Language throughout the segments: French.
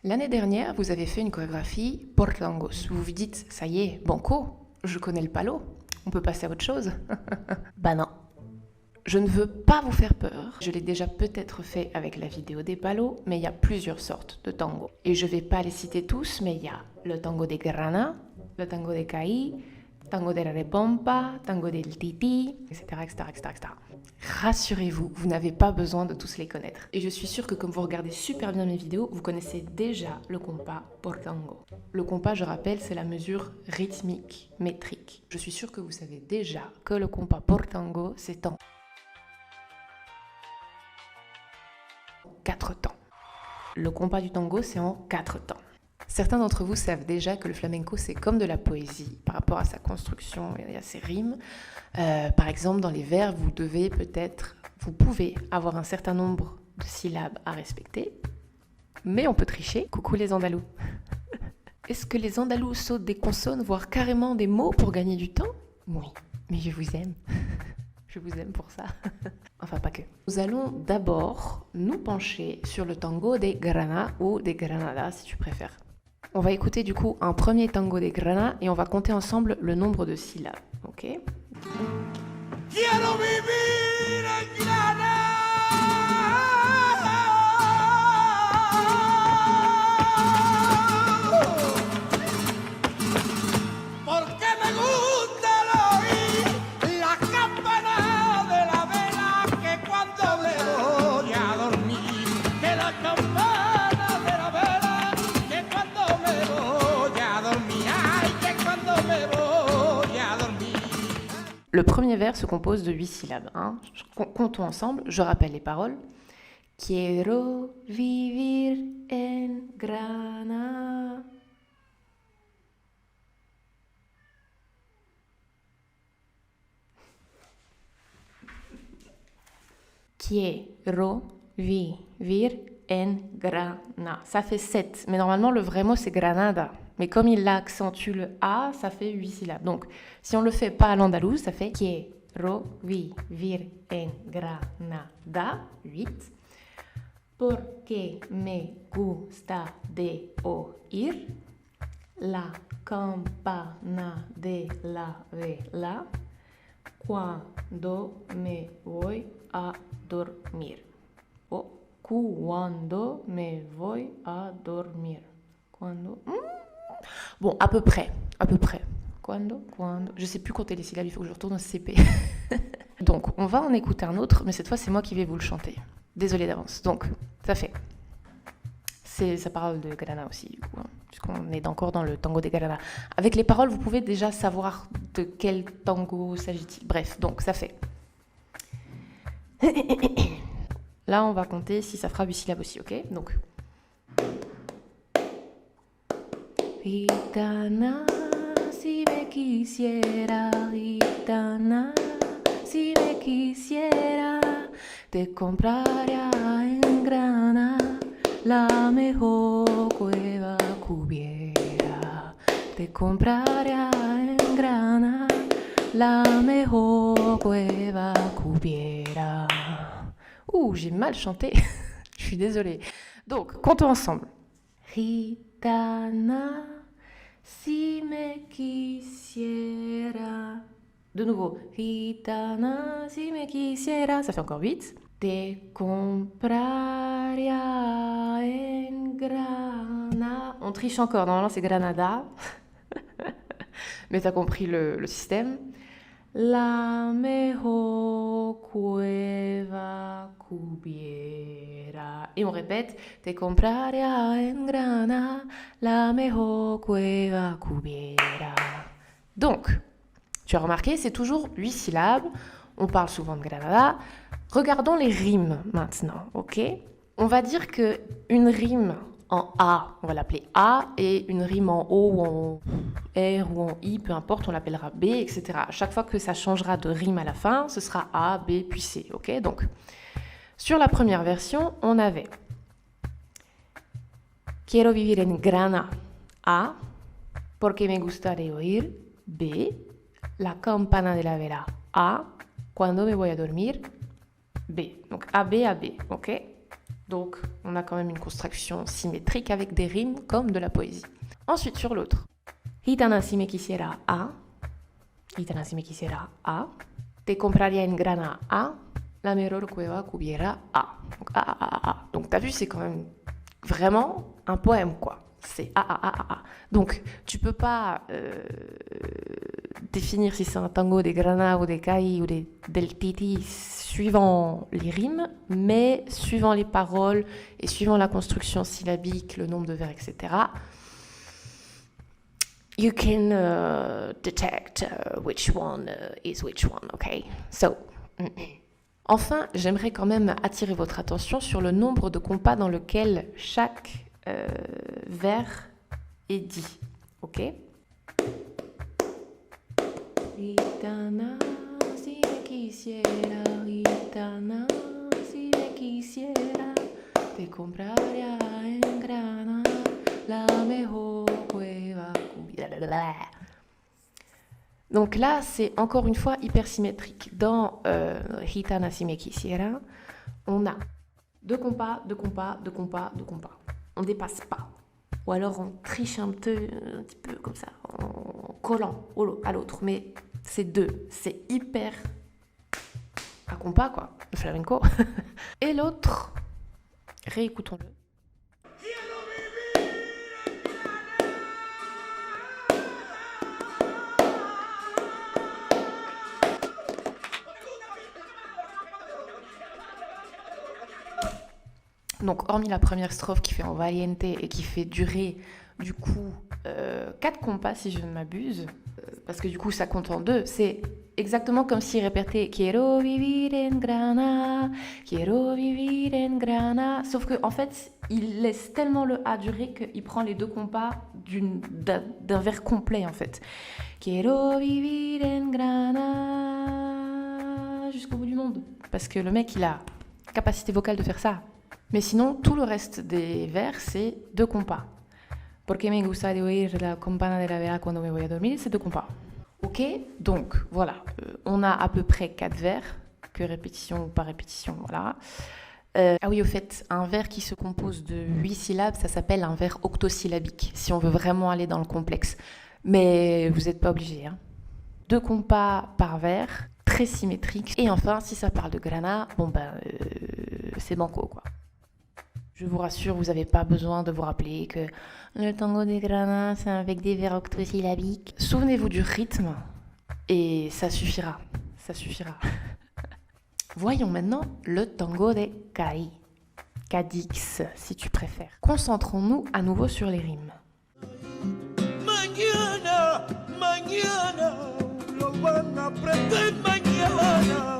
L'année dernière, vous avez fait une chorégraphie Portangos. Vous vous dites, ça y est, banco, je connais le palo, on peut passer à autre chose. Bah non. Je ne veux pas vous faire peur. Je l'ai déjà peut-être fait avec la vidéo des palos, mais il y a plusieurs sortes de tango. Et je ne vais pas les citer tous, mais il y a le tango de grana, le tango de caí, tango de la repompa, tango del titi, etc., etc., etc., etc. Rassurez-vous, vous n'avez pas besoin de tous les connaître. Et je suis sûre que comme vous regardez super bien mes vidéos, vous connaissez déjà le compas portango. Le compas, je rappelle, c'est la mesure rythmique, métrique. Je suis sûre que vous savez déjà que le compas portango, c'est en 4 temps. Le compas du tango, c'est en 4 temps. Certains d'entre vous savent déjà que le flamenco, c'est comme de la poésie par rapport à sa construction et à ses rimes. Par exemple, dans les vers, vous pouvez avoir un certain nombre de syllabes à respecter, mais on peut tricher. Coucou les Andalous. Est-ce que les Andalous sautent des consonnes, voire carrément des mots pour gagner du temps? Oui, mais je vous aime. Je vous aime pour ça. Enfin, pas que. Nous allons d'abord nous pencher sur le tango des Grana ou des Granada, si tu préfères. On va écouter du coup un premier tango des Grana et on va compter ensemble le nombre de syllabes. Ok? Quiero vivir en Granada. Porque me gusta el oír la campana de la vela que cuando me voy a dormir, que la campana de la vela que cuando me voy a dormir, ay, que cuando me voy a dormir. Le premier vers se compose de 8 syllabes. Hein. Comptons ensemble, je rappelle les paroles. Quiero vivir en Granada. Quiero vivir en Granada. Ça fait 7. Mais normalement, le vrai mot, c'est Granada. Mais comme il accentue le A, ça fait 8 syllabes. Donc, si on ne le fait pas à l'andalouse, ça fait Quiero vivir en Granada. 8. Porque me gusta de oír la campana de la vela cuando me voy a dormir. Oh, cuando me voy a dormir. Cuando. Bon, à peu près. Cuando. Je sais plus compter les syllabes, il faut que je retourne au CP. Donc, on va en écouter un autre, mais cette fois, c'est moi qui vais vous le chanter. Désolée d'avance. Donc, ça fait. Ça parle de Granada aussi, du coup, hein, puisqu'on est encore dans le tango des Granada. Avec les paroles, vous pouvez déjà savoir de quel tango s'agit-il. Bref, donc ça fait. Là, on va compter si ça fera 8 syllabes aussi, ok? Donc. Gitana, si me quisiera, gitana, si me quisiera, te compraría en Granada la mejor cueva cubiera. Te compraría en Granada la mejor cueva cubiera. Ouh, j'ai mal chanté. Je suis désolée. Donc, comptons ensemble. Gitana, si me quisiera. De nouveau. Gitana, si me quisiera. Ça fait encore 8. Te compraría en Granada. On triche encore. Normalement, c'est Granada. Mais t'as compris le système. La mejor cueva cubiera. Et on répète. Te compraría en Granada la mejor cueva cubiera. Donc, tu as remarqué, c'est toujours 8 syllabes. On parle souvent de Granada. Regardons les rimes maintenant, ok? On va dire qu'une rime en A, on va l'appeler A, et une rime en O ou en R ou en I, peu importe, on l'appellera B, etc. À chaque fois que ça changera de rime à la fin, ce sera A, B, puis C, ok? Donc, sur la première version, on avait Quiero vivir en Granada, A, porque me gusta de oír, B, la campana de la vela, A, cuando me voy a dormir, B. Donc A, B, ok? Donc, on a quand même une construction symétrique avec des rimes comme de la poésie. Ensuite, sur l'autre. Gitana si me quisiera a. Gitana si me quisiera a. Te compraría en grana a. La mejor cueva que hubiera a. Donc, a, a, a, a. Donc, t'as vu, c'est quand même vraiment un poème, quoi. C'est a, a, a, a, a. Donc, tu peux pas définir si c'est un tango des grana ou des cailles ou del titi suivant les rimes, mais suivant les paroles et suivant la construction syllabique, le nombre de vers, etc. You can detect which one is which one, okay? So, enfin, j'aimerais quand même attirer votre attention sur le nombre de compas dans lequel chaque vers est dit, ok? Gitana, si me quisiera, gitana, si me quisiera, te compraría en grana la mejor cueva. Donc là, c'est encore une fois hyper symétrique. Dans Gitana si me quisiera, on a deux compas, deux compas, deux compas, deux compas. On dépasse pas. Ou alors on triche un petit peu comme ça, en collant à l'autre. Mais c'est deux. C'est hyper à compas, quoi. Le flamenco. Et l'autre, réécoutons-le. Donc, hormis la première strophe qui fait en valiente et qui fait durer, du coup, 4 compas, si je ne m'abuse, parce que du coup, ça compte en 2, c'est exactement comme s'il répétait « Quiero vivir en grana, quiero vivir en grana », sauf qu'en fait, il laisse tellement le A durer qu'il prend les 2 compas d'un vers complet, en fait. « Quiero vivir en grana » jusqu'au bout du monde, parce que le mec, il a capacité vocale de faire ça. Mais sinon, tout le reste des vers, c'est 2 compas. Porque me gusta de oír la campana de la vela cuando me voy a dormir, c'est 2 compas. Ok, donc voilà, on a à peu près 4 vers, que répétition ou par répétition, voilà. Ah oui, au fait, un vers qui se compose de 8 syllabes, ça s'appelle un vers octosyllabique, si on veut vraiment aller dans le complexe. Mais vous n'êtes pas obligé, hein. 2 compas par vers, très symétriques. Et enfin, si ça parle de grana, bon ben, c'est banco, quoi. Je vous rassure, vous n'avez pas besoin de vous rappeler que le tango des granas, c'est avec des vers octosyllabiques. Souvenez-vous du rythme et ça suffira. Ça suffira. Voyons maintenant le tango des Kai. Cadix, si tu préfères. Concentrons-nous à nouveau sur les rimes. Mañana, mañana, lo van a aprender mañana.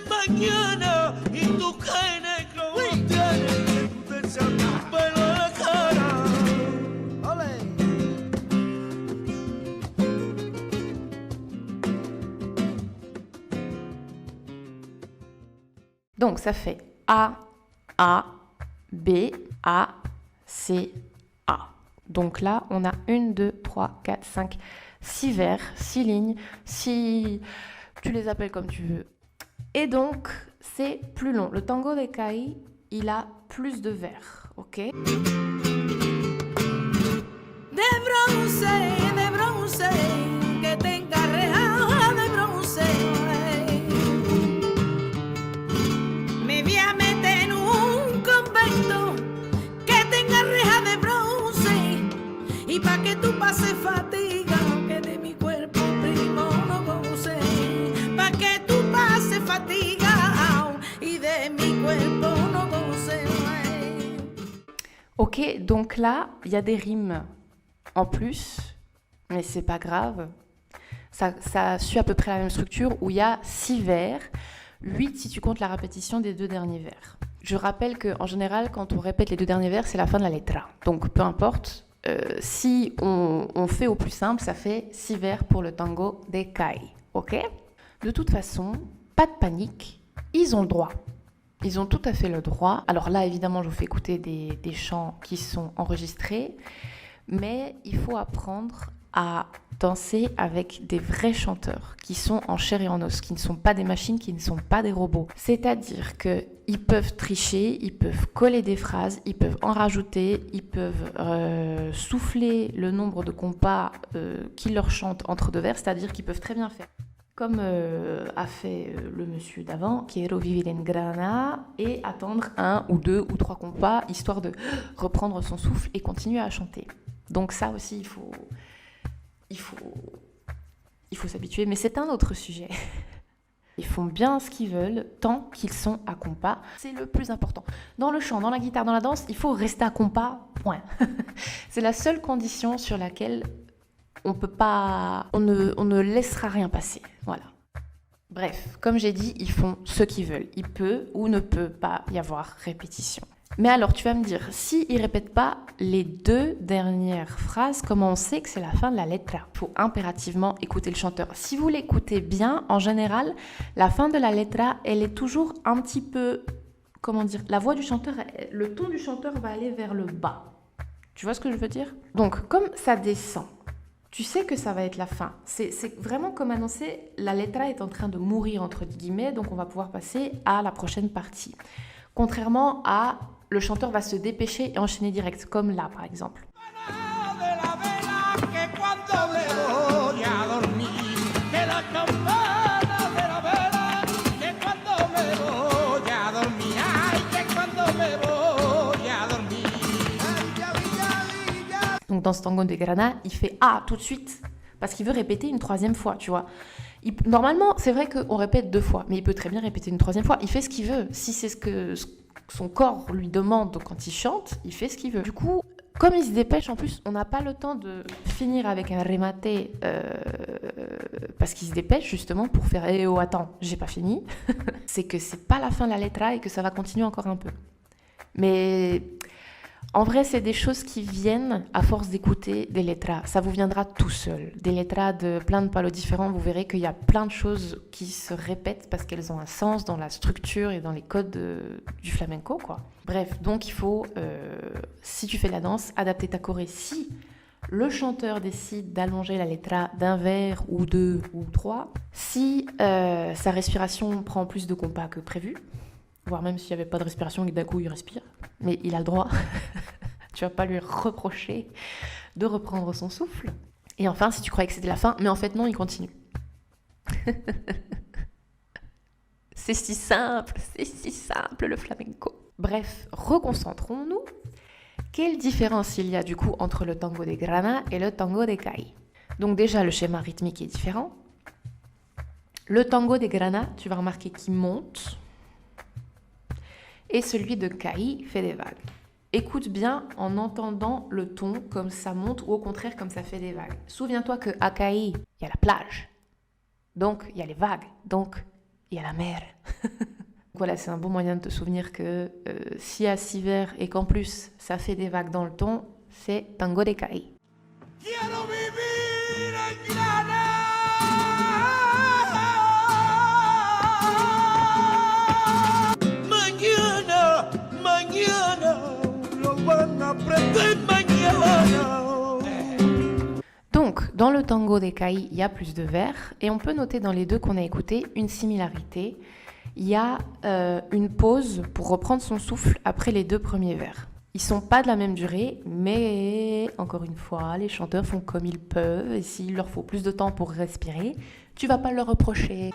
Mañana y tu cae negro tienes que ponerse a tu pelo en la cara. ¡Ole! Donc ça fait A, B, A, C, A. Donc là, on a 1, 2, 3, 4, 5, 6 vers, 6 lignes, si tu les appelles comme tu veux. Et donc, c'est plus long. Le tango de Kai, il a plus de vers, ok? De bronce, que tenga reja de bronce. Me voy a meter en un convento que tenga reja de bronce. Y pa' que tú pases fatiga, que de mi cuerpo primo no goce. Pa' que tú pases fatiga y de mi cuerpo no goce. Ok, donc là, il y a des rimes en plus, mais c'est pas grave. Ça suit à peu près la même structure où il y a 6 vers, 8 si tu comptes la répétition des 2 derniers vers. Je rappelle qu'en général, quand on répète les 2 derniers vers, c'est la fin de la letra. Donc peu importe, si on fait au plus simple, ça fait 6 vers pour le tango de Kai. Ok? De toute façon, pas de panique, ils ont le droit. Ils ont tout à fait le droit. Alors là, évidemment, je vous fais écouter des chants qui sont enregistrés, mais il faut apprendre à danser avec des vrais chanteurs qui sont en chair et en os, qui ne sont pas des machines, qui ne sont pas des robots. C'est-à-dire qu'ils peuvent tricher, ils peuvent coller des phrases, ils peuvent en rajouter, ils peuvent souffler le nombre de compas qu'ils leur chantent entre deux vers, c'est-à-dire qu'ils peuvent très bien faire. Comme a fait le monsieur d'avant, Quiero vivir en Grana, et attendre 1 ou 2 ou 3 compas, histoire de reprendre son souffle et continuer à chanter. Donc ça aussi, il faut s'habituer, mais c'est un autre sujet. Ils font bien ce qu'ils veulent tant qu'ils sont à compas. C'est le plus important. Dans le chant, dans la guitare, dans la danse, il faut rester à compas, point. C'est la seule condition sur laquelle on ne laissera rien passer. Voilà. Bref, comme j'ai dit, ils font ce qu'ils veulent. Il peut ou ne peut pas y avoir répétition. Mais alors, tu vas me dire, s'ils ne répètent pas les 2 dernières phrases, comment on sait que c'est la fin de la letra? Il faut impérativement écouter le chanteur. Si vous l'écoutez bien, en général, la fin de la letra, elle est toujours un petit peu, comment dire, la voix du chanteur, le ton du chanteur va aller vers le bas. Tu vois ce que je veux dire? Donc, comme ça descend, tu sais que ça va être la fin. C'est vraiment comme annoncer, la letra est en train de mourir, entre guillemets, donc on va pouvoir passer à la prochaine partie. Contrairement à, le chanteur va se dépêcher et enchaîner direct, comme là par exemple. Donc dans ce tango de Grana, il fait « Ah » tout de suite, parce qu'il veut répéter une 3e fois, tu vois. Normalement, c'est vrai qu'on répète 2 fois, mais il peut très bien répéter une 3e fois. Il fait ce qu'il veut. Si c'est ce que son corps lui demande quand il chante, il fait ce qu'il veut. Du coup, comme il se dépêche, en plus, on n'a pas le temps de finir avec un remate parce qu'il se dépêche justement pour faire « Eh oh, attends, j'ai pas fini ». C'est que c'est pas la fin de la letra et que ça va continuer encore un peu. Mais en vrai, c'est des choses qui viennent à force d'écouter des letras. Ça vous viendra tout seul. Des letras de plein de palos différents, vous verrez qu'il y a plein de choses qui se répètent parce qu'elles ont un sens dans la structure et dans les codes du flamenco, quoi. Bref, donc il faut, si tu fais de la danse, adapter ta choré. Si le chanteur décide d'allonger la letra d'un vers ou 2 ou 3, si sa respiration prend plus de compas que prévu, voire même s'il n'y avait pas de respiration et que d'un coup il respire, mais il a le droit, tu vas pas lui reprocher de reprendre son souffle. Et enfin, si tu croyais que c'était la fin, mais en fait non, il continue. C'est si simple le flamenco. Bref, reconcentrons-nous. Quelle différence il y a du coup entre le tango de Grana et le tango de Cai? Donc déjà, le schéma rythmique est différent. Le tango de Grana, tu vas remarquer qu'il monte, et celui de Cai fait des vagues. Écoute bien en entendant le ton comme ça monte ou au contraire comme ça fait des vagues. Souviens-toi qu'à Cai, il y a la plage, donc il y a les vagues, donc il y a la mer. Voilà, c'est un bon moyen de te souvenir que s'il y a 6 vers et qu'en plus ça fait des vagues dans le ton, c'est tango de Cai. Quiero vivir en Grana. Donc, dans le tango des Cai, il y a plus de vers et on peut noter dans les deux qu'on a écoutés une similarité. Il y a une pause pour reprendre son souffle après les 2 premiers vers. Ils sont pas de la même durée, mais encore une fois, les chanteurs font comme ils peuvent et s'il leur faut plus de temps pour respirer, tu vas pas leur reprocher.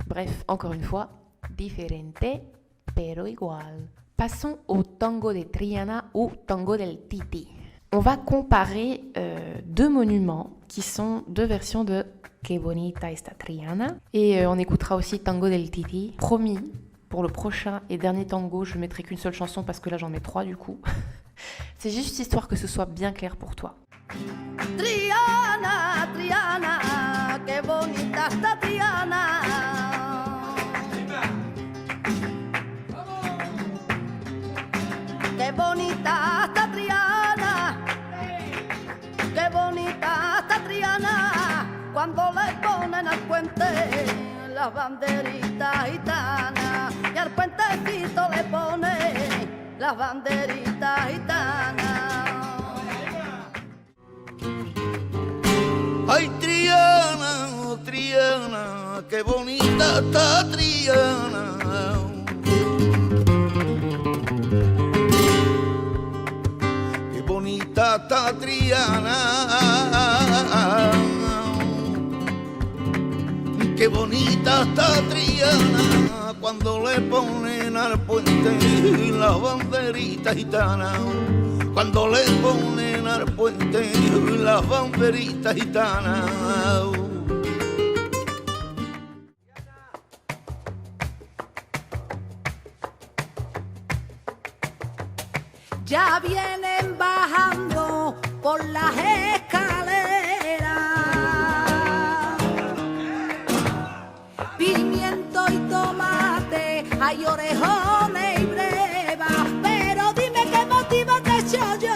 Bref, encore une fois, diferente, pero igual. Passons au tango de Triana ou tango del Titi. On va comparer 2 monuments qui sont 2 versions de Que bonita esta Triana. Et on écoutera aussi tango del Titi. Promis, pour le prochain et dernier tango, je ne mettrai qu'une seule chanson parce que là j'en mets 3 du coup. C'est juste histoire que ce soit bien clair pour toi. Triana, Triana, que bonita esta Triana. Qué bonita esta Triana, qué bonita esta Triana, cuando le ponen al puente las banderitas gitanas, y al puentecito le ponen las banderitas gitanas. qué bonita está Triana. Qué bonita está Triana. Qué bonita está Triana cuando le ponen al puente la banderita gitana. Cuando le ponen al puente la banderita gitana. Ya vienen bajando por las escaleras pimiento y tomate, hay orejones y brevas, pero dime qué motivo te he hecho yo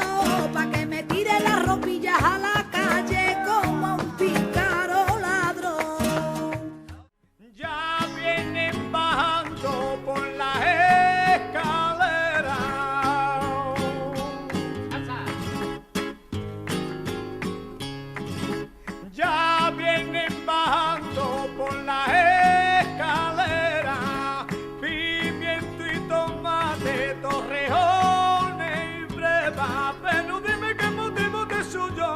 pa' que me tire las ropillas a la calle como un pícaro ladrón. Ya vienen bajando por las escaleras. Ya vienen bajando por las escaleras. Pimiento y tomate, torrejones y breva. Pero dime qué motivo te suyo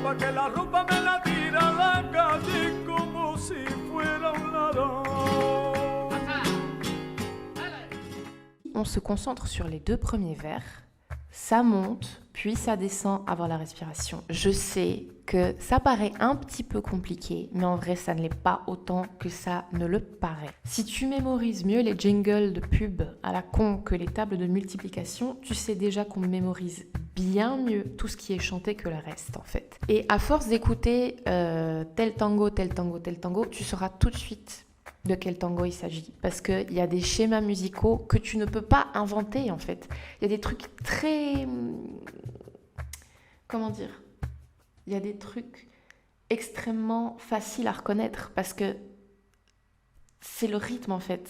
pa' que la ropa me la tira a la calle como si fuera un ladrón. On se concentre sur les 2 premiers vers. Ça monte, puis ça descend avant la respiration. Je sais que ça paraît un petit peu compliqué, mais en vrai, ça ne l'est pas autant que ça ne le paraît. Si tu mémorises mieux les jingles de pub à la con que les tables de multiplication, tu sais déjà qu'on mémorise bien mieux tout ce qui est chanté que le reste, en fait. Et à force d'écouter tel tango, tel tango, tel tango, tu sauras tout de suite de quel tango il s'agit. Parce qu'il y a des schémas musicaux que tu ne peux pas inventer, en fait. Il y a des trucs très... Comment dire? Il y a des trucs extrêmement faciles à reconnaître parce que c'est le rythme, en fait.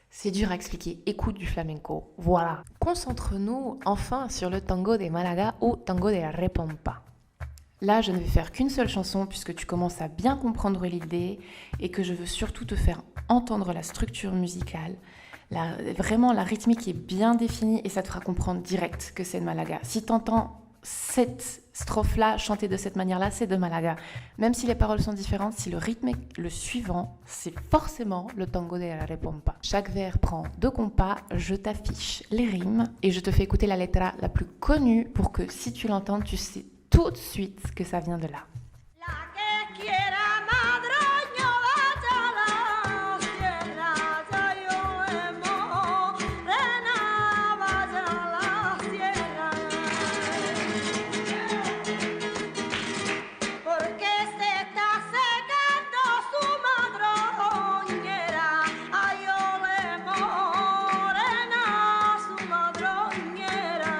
C'est dur à expliquer. Écoute du flamenco. Voilà. Concentre-nous enfin sur le tango de Malaga ou tango de la Repompa. Là, je ne vais faire qu'une seule chanson puisque tu commences à bien comprendre l'idée et que je veux surtout te faire entendre la structure musicale. Vraiment, la rythmique est bien définie et ça te fera comprendre direct que c'est de Malaga. Si tu entends cette strophe-là chantée de cette manière-là, c'est de Malaga. Même si les paroles sont différentes, si le rythme est le suivant, c'est forcément le tango de la Repompa. Chaque vers prend 2 compas, je t'affiche les rimes et je te fais écouter la letra la plus connue pour que si tu l'entends, tu sais tout de suite que ça vient de là. La que quiera madroño vaya a la sierra, ya yo me morena, vaya a la sierra. Porque se está secando su madroñera, ay yo le morena, su madroñera.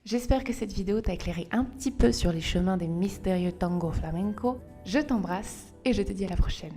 J'espère que cette vidéo t'a éclairé un petit peu sur les chemins des mystérieux tangos flamenco. Je t'embrasse et je te dis à la prochaine.